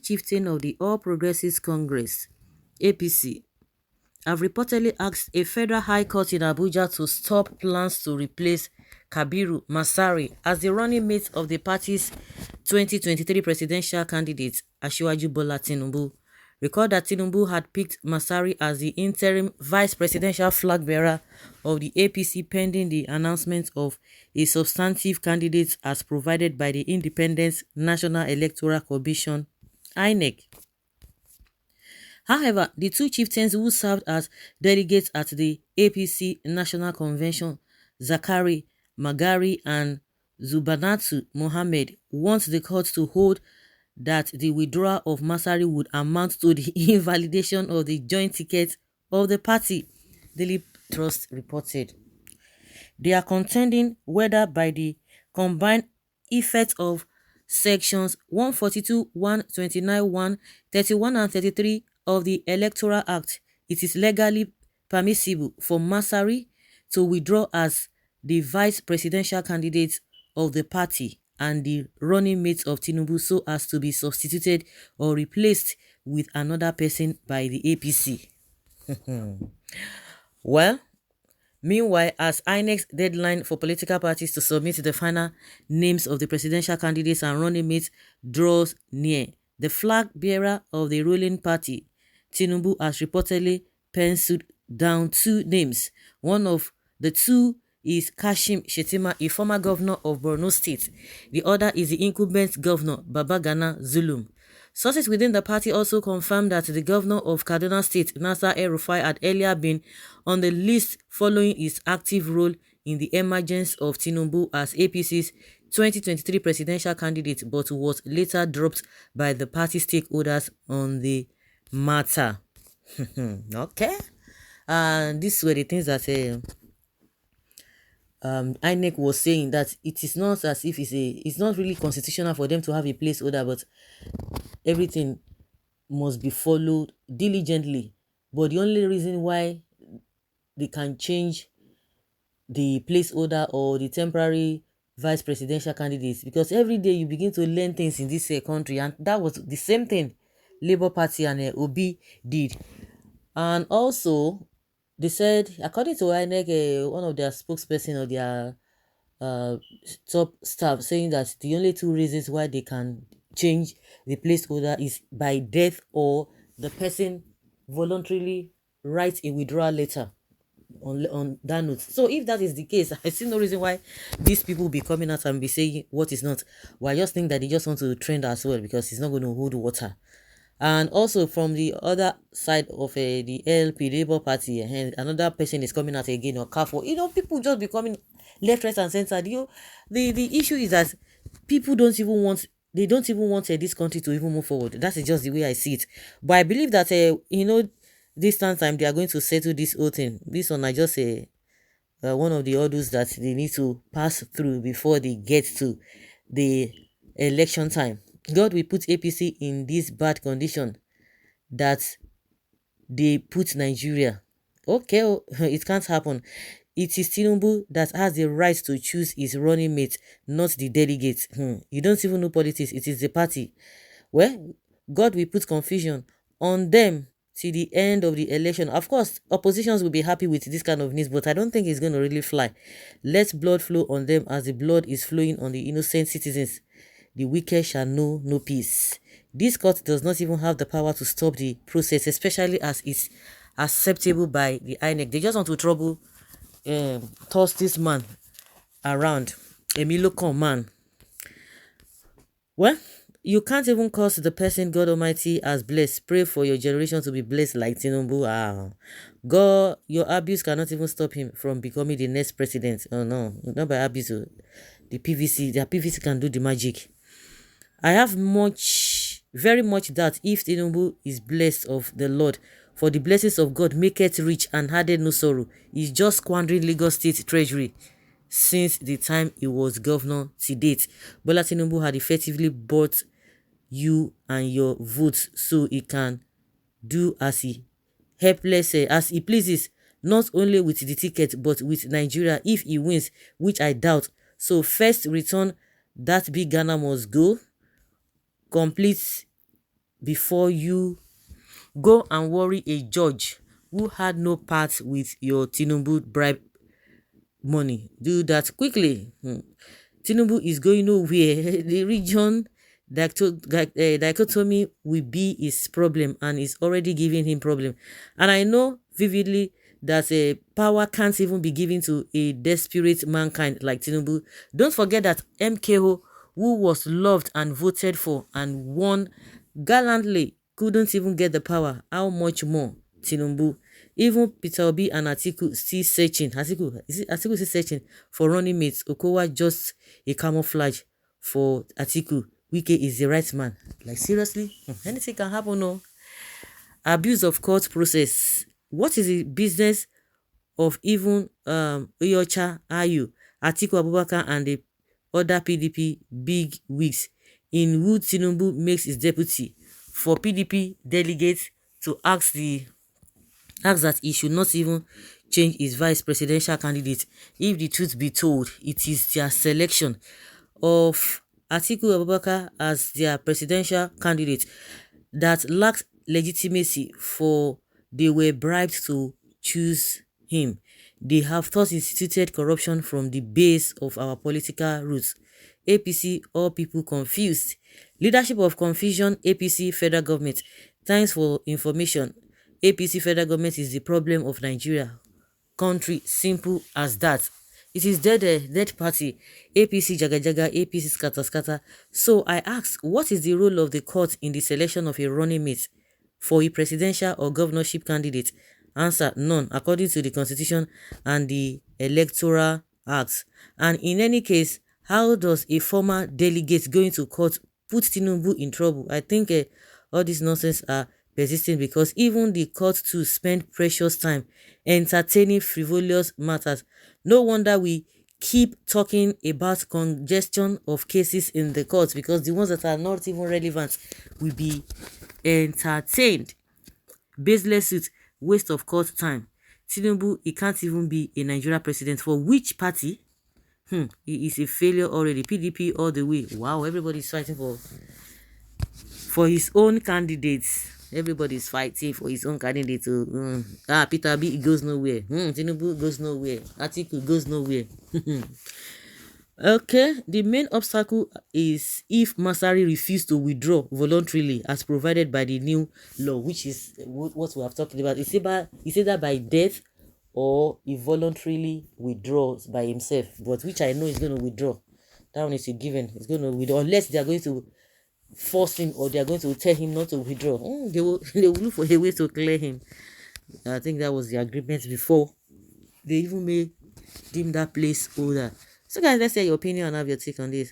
chieftain of the All Progressives Congress, APC, have reportedly asked a federal high court in Abuja to stop plans to replace Kabiru Masari as the running mate of the party's 2023 presidential candidate, Asiwaju Bola Tinubu. Recall that Tinubu had picked Masari as the interim vice presidential flag bearer of the APC pending the announcement of a substantive candidate as provided by the Independent National Electoral Commission, INEC. However, the two chieftains who served as delegates at the APC National Convention, Zakari Magari and Zubanatu Mohammed, want the court to hold that the withdrawal of Masari would amount to the invalidation of the joint ticket of the party, Daily Trust reported. They are contending whether by the combined effect of sections 142, 129, 131 and 33 of the Electoral Act, it is legally permissible for Masari to withdraw as the vice presidential candidate of the party and the running mate of Tinubu so as to be substituted or replaced with another person by the APC. Well, meanwhile, as INEC's deadline for political parties to submit the final names of the presidential candidates and running mates draws near, the flag bearer of the ruling party, Tinubu, has reportedly penciled down two names. One of the two is Kashim Shettima, a former governor of Borno State. The other is the incumbent governor, Babagana Zulum. Sources within the party also confirmed that the governor of Kaduna State, Nasir El-Rufai, had earlier been on the list following his active role in the emergence of Tinubu as APC's 2023 presidential candidate, but was later dropped by the party stakeholders on the matter. Okay. And these were the things that INEC was saying, that it is not as if it's not really constitutional for them to have a placeholder, but everything must be followed diligently. But the only reason why they can change the placeholder or the temporary vice presidential candidates, because every day you begin to learn things in this country, and that was the same thing Labour Party and Obi did. And also, they said, according to INEC, one of their spokesperson or their top staff, saying that the only two reasons why they can change the placeholder is by death or the person voluntarily writes a withdrawal letter on that note. So if that is the case, I see no reason why these people be coming out and be saying what is not. Well, I just think that they just want to trend as well, because it's not going to hold water. And also from the other side of the LP Labour Party, another person is coming out again, or careful. People just becoming left, right, and center. The issue is that people don't even want this country to even move forward. That is just the way I see it. But I believe that this time they are going to settle this whole thing. This one I just say one of the hurdles that they need to pass through before they get to the election time. God will put APC in this bad condition that they put Nigeria. Okay, it can't happen. It is Tinubu that has the right to choose his running mate, not the delegate. You don't even know politics. It is the party. Well, God will put confusion on them till the end of the election. Of course, oppositions will be happy with this kind of news, but I don't think it's going to really fly. Let blood flow on them as the blood is flowing on the innocent citizens. The wicked shall know no peace. This court does not even have the power to stop the process, especially as it's acceptable by the INEC. They just want to toss this man around. Emilio man. Well, you can't even curse the person God Almighty has blessed. Pray for your generation to be blessed like Tinubu. God, your abuse cannot even stop him from becoming the next president. Oh no, not by abuse. Their PVC can do the magic. I have very much doubt if Tinubu is blessed of the Lord, for the blessings of God maketh rich and added no sorrow. He's just squandering Lagos State Treasury since the time he was governor to date. Bola Tinubu had effectively bought you and your votes so he can do as he pleases, not only with the ticket but with Nigeria if he wins, which I doubt. So first return that big Ghana must go, complete before you go and worry a judge who had no part with your Tinubu bribe money. Do that quickly. Tinubu is going nowhere. The region dichotomy will be his problem and is already giving him problem. And I know vividly that power can't even be given to a desperate mankind like Tinubu. Don't forget that MKO, who was loved and voted for and won gallantly, couldn't even get the power. How much more Tinubu? Even Peter Obi and Atiku still searching. Atiku still searching for running mates. Okowa just a camouflage for Atiku. Wike is the right man. Like seriously? Anything can happen, no? Abuse of court process. What is the business of even Oyocha Ayu, Atiku Abubakar and the other PDP big wigs in who Tinubu makes his deputy for PDP delegates to ask that he should not even change his vice presidential candidate? If the truth be told, it is their selection of Atiku Abubakar as their presidential candidate that lacks legitimacy, for they were bribed to choose him. They have thus instituted corruption from the base of our political roots. APC, all people confused. Leadership of confusion, APC federal government. Thanks for information. APC federal government is the problem of Nigeria. Country, simple as that. It is dead party. APC jaga jaga, APC scatter scatter. So I ask, what is the role of the court in the selection of a running mate for a presidential or governorship candidate? Answer, none, according to the constitution and the electoral acts. And in any case, how does a former delegate going to court put Tinubu in trouble? I think all this nonsense are persisting because even the court too spend precious time entertaining frivolous matters. No wonder we keep talking about congestion of cases in the courts, because the ones that are not even relevant will be entertained. Baseless suit, waste of court time. Tinubu, he can't even be a Nigeria president. For which party? He is a failure already. PDP all the way. Wow, everybody's fighting for his own candidates. Everybody's fighting for his own candidate. Peter Obi goes nowhere. Tinubu goes nowhere. Atiku goes nowhere. Okay, the main obstacle is if Masari refused to withdraw voluntarily as provided by the new law, which is what we have talked about. It's either by death or he voluntarily withdraws by himself, but which I know is going to withdraw. That one is a given. It's going to withdraw unless they are going to force him or they are going to tell him not to withdraw. They will look for a way to clear him. I think that was the agreement before they even made him that placeholder. So guys, let's say your opinion and have your take on this.